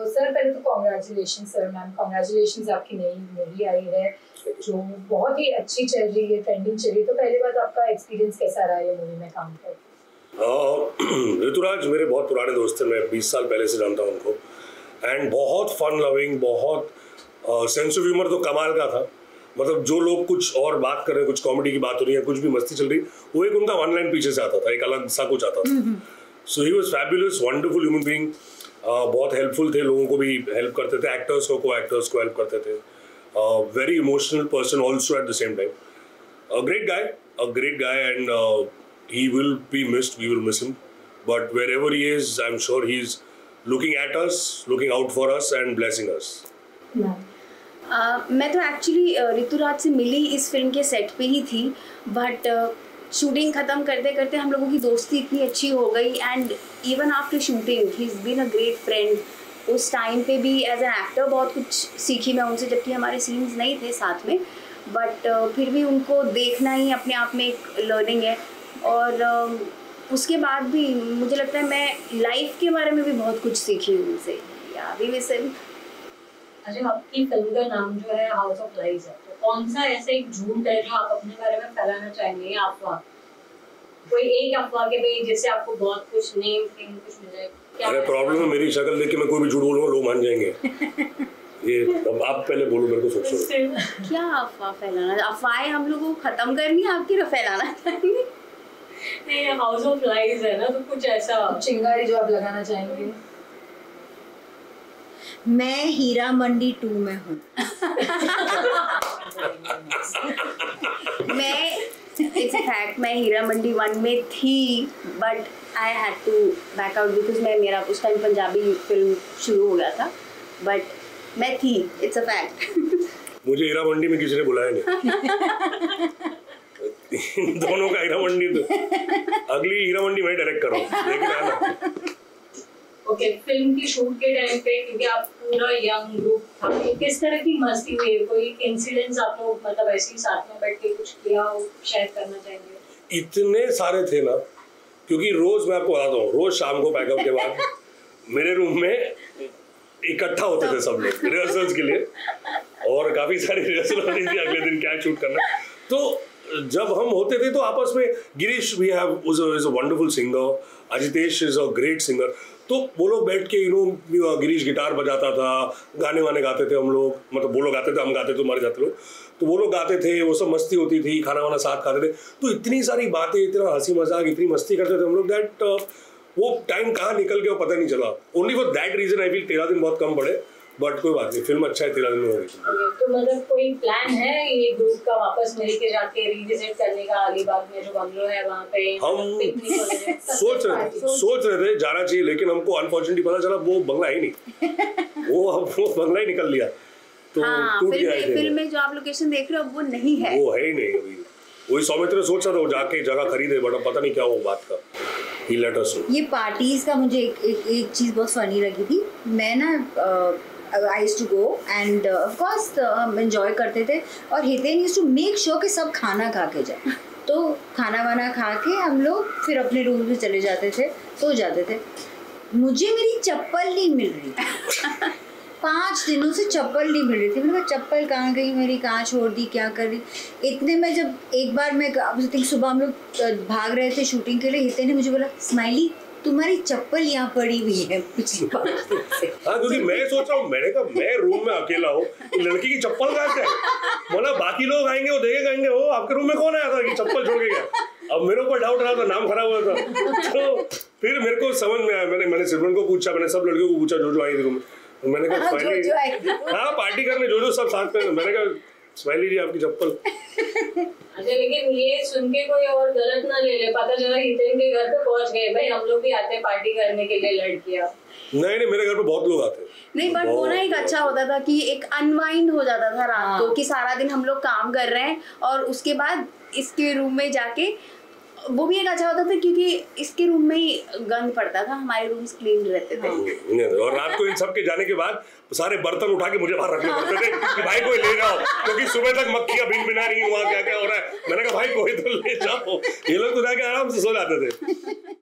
Sir पहले तो congratulation sir ma'am, congratulation आपकी नई मूवी आई है जो बहुत ही अच्छी चल रही है, ट्रेंडिंग चल रही है। तो पहली बात आपका एक्सपीरियंस कैसा रहा है मूवी में काम कर? ऋतुराज मेरे बहुत पुराने दोस्त हैं, मैं 20 साल पहले से जानता हूँ उनको, एंड बहुत फन लविंग, बहुत सेंस ऑफ ह्यूमर तो कमाल का था। मतलब जो लोग कुछ और बात कर रहे हैं, कुछ कॉमेडी की बात हो रही है, कुछ भी मस्ती चल रही, वो एक उनका वन लाइन पीछे से आता था, एक अलग सा कुछ आता था। So he was fabulous, wonderful human being, बहुत हेल्पफुल थे, लोगों को भी हेल्प करते थे, एक्टर्स को एक्टर्स को हेल्प करते थे, very emotional person also at the same time, a great guy and he will be missed, we will miss him, but wherever he is, I'm sure he's looking at us, looking out for us and blessing us. मैं तो actually Rituraj से मिली इस film के set पे ही थी, but shooting ख़त्म करते करते हम लोगों की दोस्ती इतनी अच्छी हो गई, and even after shooting he is been a great friend. उस टाइम पे भी एज एन एक्टर बहुत कुछ सीखी मैं उनसे, जबकि हमारे सीन्स नहीं थे साथ में, बट फिर भी उनको देखना ही अपने आप में एक लर्निंग है। और उसके बाद भी मुझे लगता है मैं लाइफ के बारे में भी बहुत कुछ सीखी हूँ उनसे। या वी मिस हिम। अच्छा, आपकी फिल्म का नाम जो है हाउस ऑफ लाइज है, तो कौन सा ऐसा एक झूठ है जो आप अपने बारे में फैलाना चाहेंगे? अफवाह, कोई एक अफवाह के भाई जिससे आपको बहुत कुछ नेम फेम कुछ मिल जाए? अरे प्रॉब्लम है मेरी शक्ल देख के मैं कोई भी झूठ बोलूँगा लोग मान जाएंगे। ये अब आप पहले बोलो, मेरे को सोचो क्या अफवाह फैलाना? अफवाहें हम लोगों को खत्म करनी है, आपकी फैलाना चाहिए। नहीं, हाउस ऑफ लाइज है ना, तो कुछ ऐसा चिंगारी जो आप लगाना चाहेंगे? मैं हीरा मंडी 2 में हूँ। इट्स अ फैक्ट, मैं हीरा मंडी 1 में थी, but I had to back out because मेरा उस टाइम पंजाबी फिल्म शुरू हो गया था, बट मैं थी। It's a fact. मुझे हीरा मंडी में किसी ने बुलाया नहीं। दोनों का हीरा मंडी, तो अगली हीरा मंडी मैं डायरेक्ट कर रहा हूँ, लेकिन आना। ओके, फिल्म की शूट के टाइम पे क्योंकि आप पूरा यंग ग्रुप था, तो किस तरह की मस्ती हुई है? कोई इंसिडेंट्स आप लोग मतलब ऐसे ही साथ में बैठ के कुछ किया हो, शेयर करना चाहेंगे? इतने सारे थे ना, क्योंकि रोज मैं आपको बताता हूँ, रोज शाम को पैकअप के बाद मेरे रूम में इकट्ठा होते थे सब लोग रिहर्सल्स के लिए, और काफी सारी रिहर्सल होती थी अगले दिन क्या शूट करना। तो जब हम होते थे तो आपस में, Girish we have is a wonderful singer, Ajitesh is a great singer, तो वो लोग बैठ के गिरीश गिटार बजाता था, गाने वाने गाते थे हम लोग, मतलब वो लोग गाते थे, हम गाते थे, हमारे जाते लोग, तो वो लोग गाते थे, वो सब मस्ती होती थी, खाना वाना साथ खाते थे, तो इतनी सारी बातें, इतना हंसी मजाक, इतनी मस्ती करते थे हम लोग, दैट वो टाइम कहाँ निकल गया वो पता नहीं चला। Only for that reason I feel 13 दिन बहुत कम पड़े, बट कोई बात नहीं, फिल्म अच्छा है, 13 दिन में हो गई। तो मतलब कोई प्लान है ये ग्रुप का वापस मिल के जाके रिविजिट करने का? अलीबाग में जो बंगलो है वहाँ पे हम सोच रहे थे जाना चाहिए, लेकिन हमको अनफॉर्चुनेटली पता चला वो बंगला ही नहीं, वो बंगला ही निकल लिया, तो टूट गया। फिल्म में जो आप लोकेशन देख रहे हो वो नहीं है, वो है ही नहीं अभी। वही सौमित्र सोच रहा था वो जाके जगह खरीदे, बट पता नहीं क्या वो बात का। He let us know. ये पार्टीज का मुझे एक चीज़ बहुत फनी लगी थी। मैं ना I used to go and of course हम enjoy करते थे, और Hiten used to make sure कि सब खाना खा के जाए। तो खाना वाना खा के हम लोग फिर अपने रूम में चले जाते थे, सो जाते थे। मुझे मेरी चप्पल नहीं मिल रही 5 दिनों से चप्पल नहीं मिल रही थी। मैंने कहा चप्पल कहाँ गई मेरी, कहाँ छोड़ दी, क्या कर रही। इतने में जब एक बार मैं सुबह हम लोग भाग रहे थे शूटिंग के लिए, हितेन ने मुझे बोला स्माइली तुम्हारी चप्पल यहाँ पड़ी हुई है पिछली बार। हाँ, क्योंकि मैं सोच रहा हूँ, मैंने कहा मैं रूम में अकेला हूँ, लड़की की चप्पल कहाँ से है? बोला बाकी लोग आएंगे वो देखे कहेंगे वो आपके रूम में कौन आया था कि चप्पल छोड़ के गया। अब मेरे ऊपर डाउट रहा था, नाम खराब हुआ था। तो फिर मेरे को समझ में आया, मैंने सिमरन को पूछा, मैंने सब लड़कियों को पूछा जो आई थी रूम में, मैंने कहा स्माइली, हाँ पार्टी करने जो सब साथ में, मैंने कहा स्माइली जी आपकी चप्पल। अच्छा, लेकिन ये सुन के कोई और गलत ना ले ले, पता चला हितेन के घर पे पहुंच गए, भाई हम लोग भी आते हैं पार्टी करने के लिए लड़कियां। नहीं मेरे घर पे बहुत लोग आते हैं। नहीं, बट वो ना एक अच्छा होता था कि एक अनवाइंड हो जाता था रात को, कि सारा दिन हम लोग काम कर रहे हैं और उसके बाद इसके रूम में जाके, वो भी एक अच्छा होता था क्योंकि इसके रूम में ही गंद पड़ता था, हमारे रूम्स क्लीन रहते थे। और रात को इन सब के जाने के बाद सारे बर्तन उठा के मुझे बाहर रखने पड़ते थे कि भाई कोई ले जाओ, क्योंकि सुबह तक मक्खियां भिन भिना रही, वहाँ क्या क्या हो रहा है। मैंने कहा भाई कोई तो ले जाओ, ये लोग तो जाके आराम से सो जाते थे।